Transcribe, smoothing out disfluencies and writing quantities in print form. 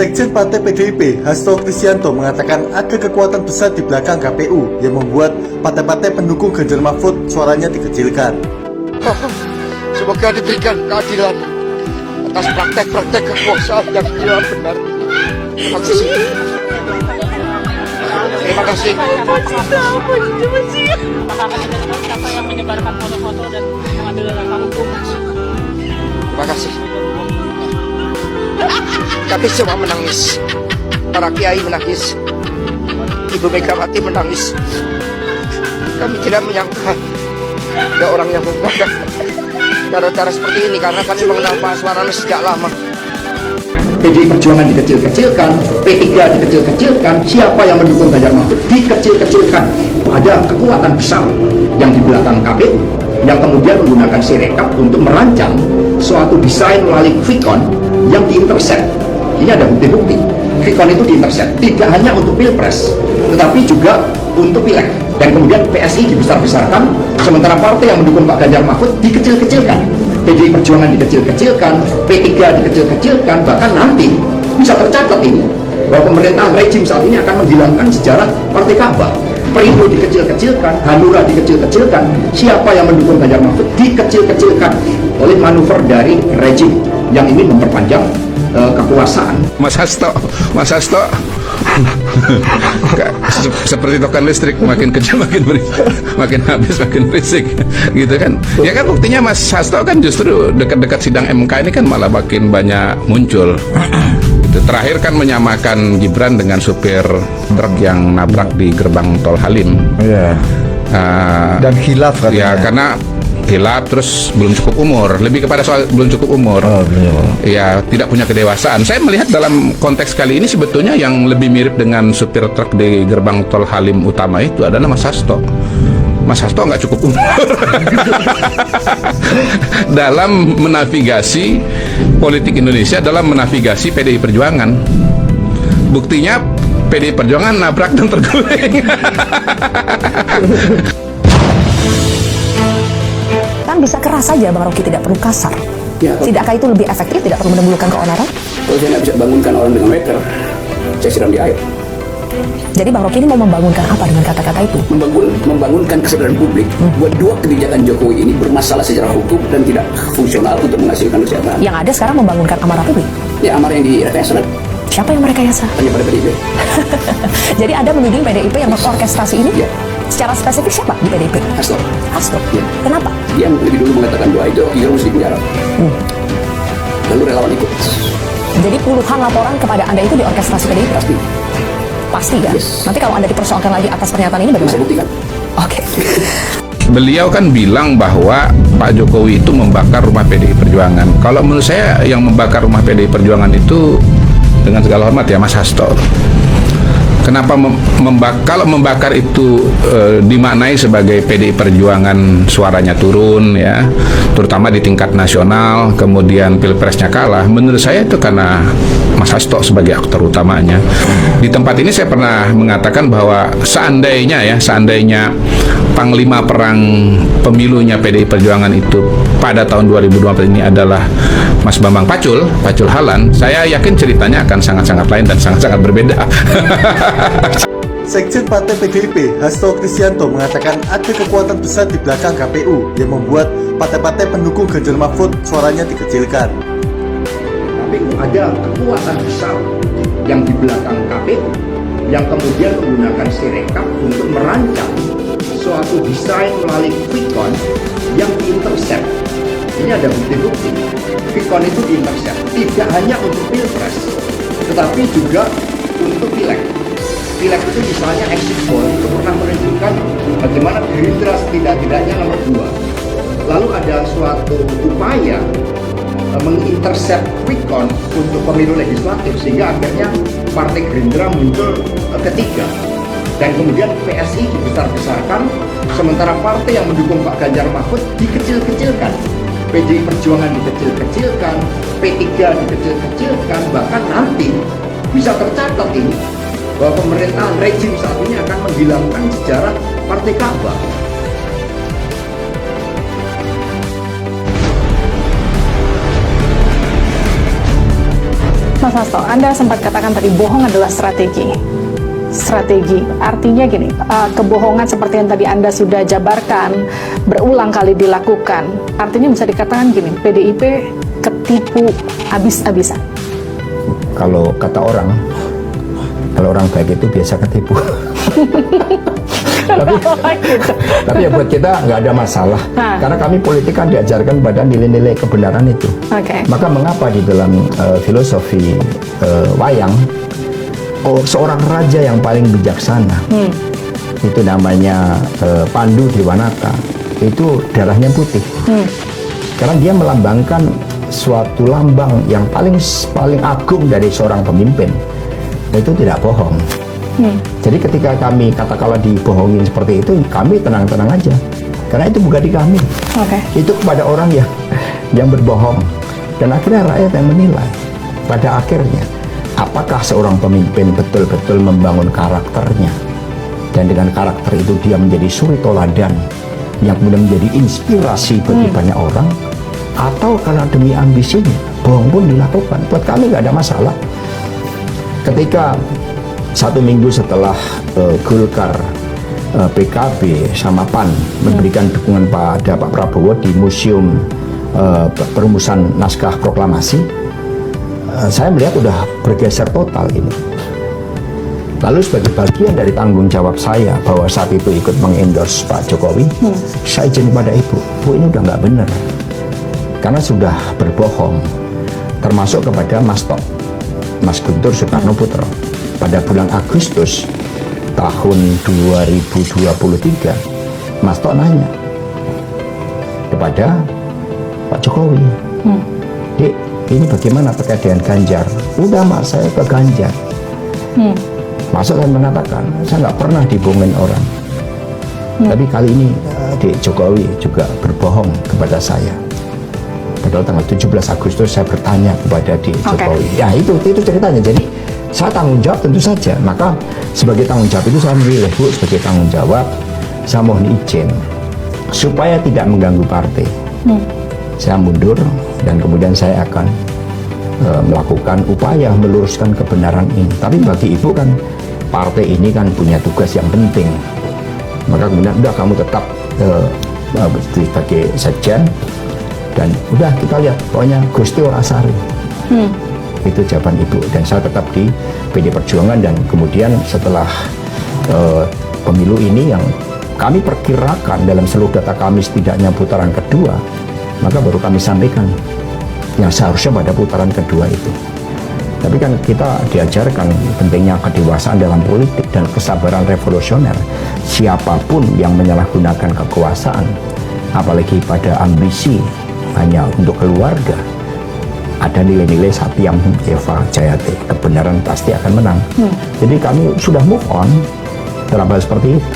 Sekjen Partai PDIP, Hasto Kristianto, mengatakan ada kekuatan besar di belakang KPU yang membuat partai-partai pendukung Ganjar Mahfud suaranya dikecilkan. Semoga diberikan keadilan atas praktek-praktek kekuasaan yang tidak benar. Terima kasih. Terima kasih. Siapa yang menyebarkan foto-foto dan mengambil langkah hukum? Terima kasih. Kami semua menangis. Para kiai menangis. Ibu Megawati menangis. Kami tidak menyangka ada orang yang menggunakan cara-cara seperti ini karena kami mengenal Pak Aswarana sejak lama. PDI Perjuangan dikecil-kecilkan, P3 dikecil-kecilkan, siapa yang mendukung Ganjar Mahfud dikecil-kecilkan. Ada kekuatan besar yang di belakang KPU yang kemudian menggunakan Sirekap untuk merancang suatu desain melalui Quickcon yang diintercept. Ini ada bukti-bukti. Quickcon itu diintercept tidak hanya untuk Pilpres, tetapi juga untuk Pileg. Dan kemudian PSI dibesar-besarkan, sementara partai yang mendukung Pak Ganjar Mahfud dikecil-kecilkan. PDI Perjuangan dikecil-kecilkan, P3 dikecil-kecilkan, bahkan nanti bisa tercatat ini bahwa pemerintahan rejim saat ini akan menghilangkan sejarah Partai Ka'bah. Perindo dikecil-kecilkan, Hanura dikecil-kecilkan, siapa yang mendukung Ganjar Mahfud dikecil-kecilkan oleh manuver dari rejim yang ingin memperpanjang kekuasaan. Mas Hasto seperti token listrik, makin kecil makin berisik, makin habis makin berisik gitu kan. Ya kan buktinya Mas Hasto kan justru dekat-dekat sidang MK ini kan malah makin banyak muncul. Terakhir kan menyamakan Gibran dengan supir truk yang nabrak di gerbang tol Halim. Iya. Dan khilaf katanya. Ya karena hilap, terus belum cukup umur, lebih kepada soal belum cukup umur. Ya tidak punya kedewasaan. Saya melihat dalam konteks kali ini sebetulnya yang lebih mirip dengan supir truk di gerbang tol Halim utama itu adalah Mas Hasto. Mas Hasto nggak cukup umur dalam menavigasi politik Indonesia, dalam menavigasi PDI Perjuangan. Buktinya PDI Perjuangan nabrak dan terguling. Kan bisa keras saja Bang Rocky, tidak perlu kasar. Ya, Tidakkah itu lebih efektif, tidak perlu menimbulkan keonaran? kalau saya nggak bisa bangunkan orang dengan meter, saya siram di air. Jadi Bang Rocky ini mau membangunkan apa dengan kata-kata itu? Membangunkan kesadaran publik buat dua kebijakan Jokowi ini bermasalah secara hukum dan tidak fungsional untuk menghasilkan kesejahteraan. Yang ada sekarang membangunkan amarah publik. Ya, amarah yang direkayasa Siapa yang merekayasa? hanya pada PDIP. Jadi Anda menuding PDIP yang mengorkestrasi ini? Ya. Secara spesifik siapa di PDIP? Hasto. Ya. Kenapa? Dia yang lebih dulu mengatakan bahwa itu harus dipenjara. Lalu relawan ikut. Jadi puluhan laporan kepada Anda itu diorkestrasi PDIP? Pasti. Pasti kan? Yes. Nanti kalau Anda dipersoalkan lagi atas pernyataan ini Bisa bagaimana? buktikan. Oke. Beliau kan bilang bahwa Pak Jokowi itu membakar rumah PDI Perjuangan. Kalau menurut saya yang membakar rumah PDI Perjuangan itu, dengan segala hormat ya, Mas Hasto. Kenapa kalau membakar itu dimaknai sebagai PDI Perjuangan suaranya turun ya, terutama di tingkat nasional, kemudian pilpresnya kalah. Menurut saya itu karena Mas Hasto sebagai aktor utamanya. Di tempat ini saya pernah mengatakan bahwa seandainya panglima perang pemilunya PDI Perjuangan itu pada tahun 2024 ini adalah Mas Bambang Pacul Halan, saya yakin ceritanya akan sangat-sangat lain dan sangat-sangat berbeda. Sekjen Partai PDIP, Hasto Kristianto, mengatakan ada kekuatan besar di belakang KPU yang membuat partai-partai pendukung Ganjar Mahfud suaranya dikecilkan. KPU ada kekuatan besar yang di belakang KPU yang kemudian menggunakan Sirekap untuk merancang suatu desain melalui Quickcon yang diintercept. Ini ada bukti-bukti. Quickcon itu diintercept tidak hanya untuk Pilpres, tetapi juga untuk Pileg. Pileg itu misalnya exit poll itu pernah menunjukkan bagaimana Gerindra setidak-tidaknya nomor 2. Lalu ada suatu upaya mengintercept Quickcon untuk pemilu legislatif sehingga akhirnya Partai Gerindra muncul ketiga. Dan kemudian PSI dibesar-besarkan, sementara partai yang mendukung Pak Ganjar Mahfud dikecil-kecilkan. PDI Perjuangan dikecil-kecilkan, P3 dikecil-kecilkan, bahkan nanti bisa tercatat ini bahwa pemerintahan rejim saat ini akan menghilangkan sejarah Partai Ka'bah. Mas Mas Hasto, Anda sempat katakan tadi bohong adalah strategi. Strategi, artinya gini, kebohongan seperti yang tadi Anda sudah jabarkan, berulang kali dilakukan, artinya bisa dikatakan gini, PDIP ketipu habis-habisan. Kalau kata orang, kalau orang baik itu biasa ketipu. tapi ya buat kita nggak ada masalah, karena kami politik kan diajarkan pada nilai-nilai kebenaran itu. Maka mengapa di dalam filosofi wayang, seorang raja yang paling bijaksana, itu namanya Pandu Dewanata, itu darahnya putih, karena dia melambangkan suatu lambang yang paling agung dari seorang pemimpin, itu tidak bohong. Jadi ketika kami katakanlah dibohongin seperti itu, kami tenang-tenang aja, karena itu bukan di kami, itu kepada orang yang berbohong, dan akhirnya rakyat yang menilai. Pada akhirnya, apakah seorang pemimpin betul-betul membangun karakternya, dan dengan karakter itu dia menjadi suri toladan yang kemudian menjadi inspirasi bagi banyak orang, atau karena demi ambisinya bohong pun dilakukan. Buat kami nggak ada masalah. Ketika 1 minggu setelah Golkar, PKB sama PAN memberikan dukungan pada Pak Prabowo di Museum Perumusan Naskah Proklamasi, saya melihat udah bergeser total ini. Lalu sebagai bagian dari tanggung jawab saya bahwa saat itu ikut mengendorse Pak Jokowi, saya izin kepada Ibu, Bu, ini udah nggak benar, karena sudah berbohong, termasuk kepada Mas Guntur Soekarno Putro. Pada bulan Agustus tahun 2023, Mas Tok nanya kepada Pak Jokowi, Dek, ini bagaimana terkait dengan Ganjar? Udah Mas, saya ke Ganjar. Mas Tok mengatakan, saya nggak pernah dibohongin orang. Tapi kali ini Dek Jokowi juga berbohong kepada saya. Padahal tanggal 17 Agustus saya bertanya kepada Dek Jokowi. Ya itu ceritanya. Jadi saya tanggung jawab tentu saja. Maka sebagai tanggung jawab itu saya memilih, Bu, sebagai tanggung jawab saya mohon izin supaya tidak mengganggu partai. Saya mundur dan kemudian saya akan melakukan upaya meluruskan kebenaran ini. Tapi bagi Ibu kan partai ini kan punya tugas yang penting. Maka kemudian udah kamu tetap sebagai sekjen, dan udah kita lihat pokoknya Gusti ora sari. Itu jawaban Ibu, dan saya tetap di PD Perjuangan. Dan kemudian setelah pemilu ini yang kami perkirakan dalam seluruh data kami setidaknya putaran kedua, maka baru kami sampaikan yang seharusnya pada putaran kedua itu. Tapi kan kita diajarkan pentingnya kedewasaan dalam politik dan kesabaran revolusioner. Siapapun yang menyalahgunakan kekuasaan, apalagi pada ambisi hanya untuk keluarga, ada nilai-nilai Satyam Eva Jayate, kebenaran pasti akan menang. Jadi kami sudah move on dalam hal seperti itu.